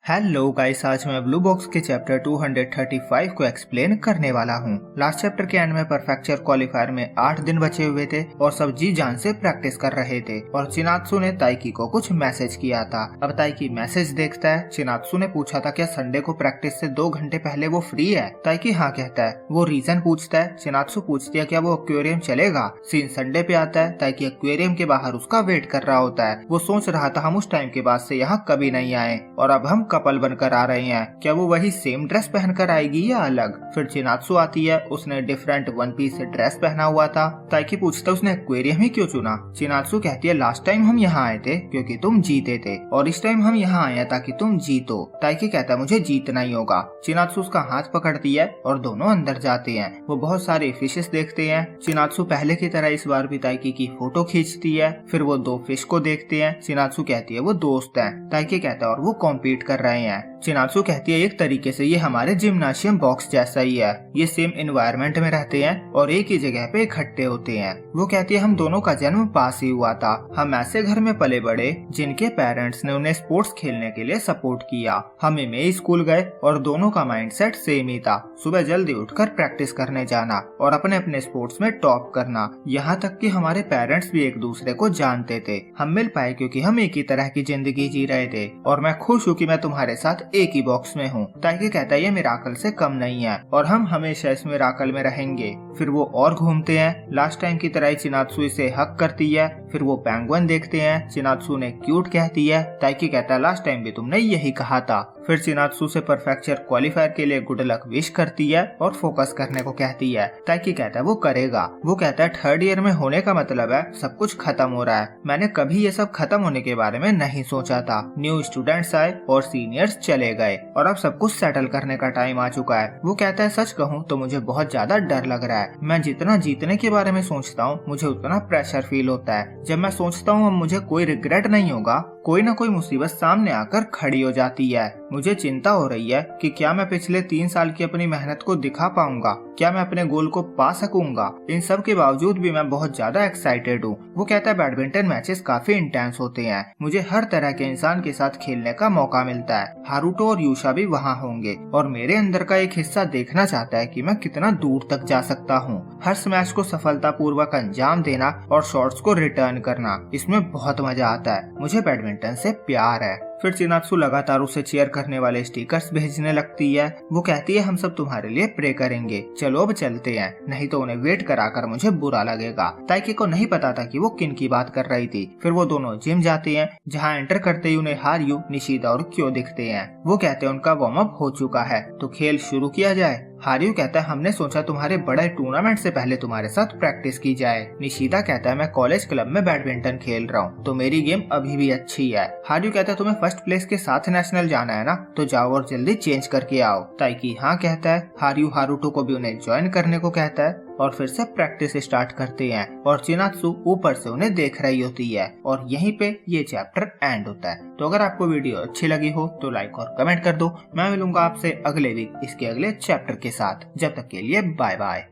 Hello guys, आज मैं blue box के चैप्टर 235 को एक्सप्लेन करने वाला हूँ। लास्ट चैप्टर के एंड में परफेक्चर क्वालिफायर में 8 दिन बचे हुए थे और सब जी जान से प्रैक्टिस कर रहे थे और चिनात्सु ने ताइकी को कुछ मैसेज किया था। अब ताइकी मैसेज देखता है। चिनात्सु ने पूछा था क्या संडे को प्रैक्टिस से 2 घंटे पहले वो फ्री है। ताइकी हाँ कहता है। वो रीजन पूछता है। चिनात्सु पूछती है क्या वो एक्वेरियम चलेगा। सीन संडे पे आता है। ताइकी एक्वेरियम के बाहर उसका वेट कर रहा होता है। वो सोच रहा था हम उस टाइम के बाद से यहाँ कभी नहीं आए और अब हम कपल बनकर आ रहे हैं। क्या वो वही सेम ड्रेस पहनकर आएगी या अलग। फिर चिनात्सु आती है। उसने डिफरेंट वन पीस ड्रेस पहना हुआ था। ताइकी पूछता है उसने एक्वेरियम ही क्यों चुना। चिनात्सु कहती है लास्ट टाइम हम यहाँ आए थे क्योंकि तुम जीते थे और इस टाइम हम यहाँ आए ताकि तुम जीतो। ताइकी कहता है मुझे जीतना ही होगा। चिनात्सु उसका हाथ पकड़ती है और दोनों अंदर जाते हैं। वो बहुत सारे फिशेस देखते हैं। चिनात्सु पहले की तरह इस बार भी ताइकी की फोटो खींचती है। फिर वो 2 फिश को देखते हैं। चिनात्सु कहती है वो दोस्त हैं। ताइकी कहता है और वो कॉम्पीट कर रहे हैं। चिनात्सु कहती है एक तरीके से ये हमारे जिम्नाशियम बॉक्स जैसा ही है। ये सेम एनवायरनमेंट में रहते हैं और एक ही जगह पे इकट्ठे होते हैं। वो कहती है हम दोनों का जन्म पास ही हुआ था। हम ऐसे घर में पले बड़े जिनके पेरेंट्स ने उन्हें स्पोर्ट्स खेलने के लिए सपोर्ट किया। हम में स्कूल गए और दोनों का माइंडसेट सेम ही था। सुबह जल्दी उठकर प्रैक्टिस करने जाना और अपने अपने स्पोर्ट्स में टॉप करना। यहाँ तक कि हमारे पेरेंट्स भी एक दूसरे को जानते थे। हम मिल पाए क्योंकि हम एक ही तरह की जिंदगी जी रहे थे और मैं खुश हूँ कि मैं तुम्हारे साथ एक ही बॉक्स में हूँ। ताइकी कहता है ये मिराकल से कम नहीं है और हम हमेशा इस मिराकल में रहेंगे। फिर वो और घूमते हैं। लास्ट टाइम की तरह चिनात्सु इसे हक करती है। फिर वो पेंगुइन देखते हैं। चिनात्सु ने क्यूट कहती है। ताइकी कहता है लास्ट टाइम भी तुमने यही कहा था। फिर चिनात्सु से परफेक्चर क्वालिफायर के लिए गुड लक विश करती है और फोकस करने को कहती है। ताइकी कहता है वो करेगा। वो कहता है 3rd ईयर में होने का मतलब है सब कुछ खत्म हो रहा है। मैंने कभी ये सब खत्म होने के बारे में नहीं सोचा था। न्यू स्टूडेंट्स आए और सीनियर्स चले गए और अब सब कुछ सेटल करने का टाइम आ चुका है। वो कहता है सच कहूँ तो मुझे बहुत ज्यादा डर लग रहा है। मैं जितना जीतने के बारे में सोचता हूँ मुझे उतना प्रेशर फील होता है। जब मैं सोचता हूँ अब मुझे कोई रिग्रेट नहीं होगा, कोई ना कोई मुसीबत सामने आकर खड़ी हो जाती है। मुझे चिंता हो रही है कि क्या मैं पिछले 3 साल की अपनी मेहनत को दिखा पाऊंगा, क्या मैं अपने गोल को पा सकूंगा। इन सब के बावजूद भी मैं बहुत ज्यादा एक्साइटेड हूँ। वो कहता है बैडमिंटन मैचेस काफी इंटेंस होते हैं। मुझे हर तरह के इंसान के साथ खेलने का मौका मिलता है। हारुतो और यूशा भी वहाँ होंगे और मेरे अंदर का एक हिस्सा देखना चाहता है कि मैं कितना दूर तक जा सकता हूँ। हर स्मैश को सफलतापूर्वक अंजाम देना और शॉट्स को रिटर्न करना, इसमें बहुत मजा आता है। मुझे बैडमिंटन से प्यार है। फिर चिनात्सु लगातार उसे चीयर करने वाले स्टिकर्स भेजने लगती है। वो कहती है हम सब तुम्हारे लिए प्रे करेंगे। चलो अब चलते हैं, नहीं तो उन्हें वेट कराकर मुझे बुरा लगेगा। ताइकी को नहीं पता था कि वो किन की बात कर रही थी। फिर वो दोनों जिम जाते हैं जहाँ एंटर करते ही उन्हें हार्यू, निशिदा और क्यो दिखते हैं। वो कहते हैं उनका वार्म अप हो चुका है तो खेल शुरू किया जाए। हार्यू कहता है हमने सोचा तुम्हारे बड़े टूर्नामेंट से पहले तुम्हारे साथ प्रैक्टिस की जाए। निशिदा कहता है मैं कॉलेज क्लब में बैडमिंटन खेल रहा हूँ तो मेरी गेम अभी भी अच्छी है। हार्यू कहता है तुम्हें फर्स्ट प्लेस के साथ नेशनल जाना है ना, तो जाओ और जल्दी चेंज करके आओ। ताइकी हाँ कहता है। हार्यू हारुतो को भी उन्हें ज्वाइन करने को कहता है और फिर से प्रैक्टिस स्टार्ट करते हैं और चिनात्सु ऊपर से उन्हें देख रही होती है और यहीं पे ये चैप्टर एंड होता है। तो अगर आपको वीडियो अच्छी लगी हो तो लाइक और कमेंट कर दो। मैं मिलूंगा आपसे अगले वीक इसके अगले चैप्टर के साथ। जब तक के लिए बाय बाय।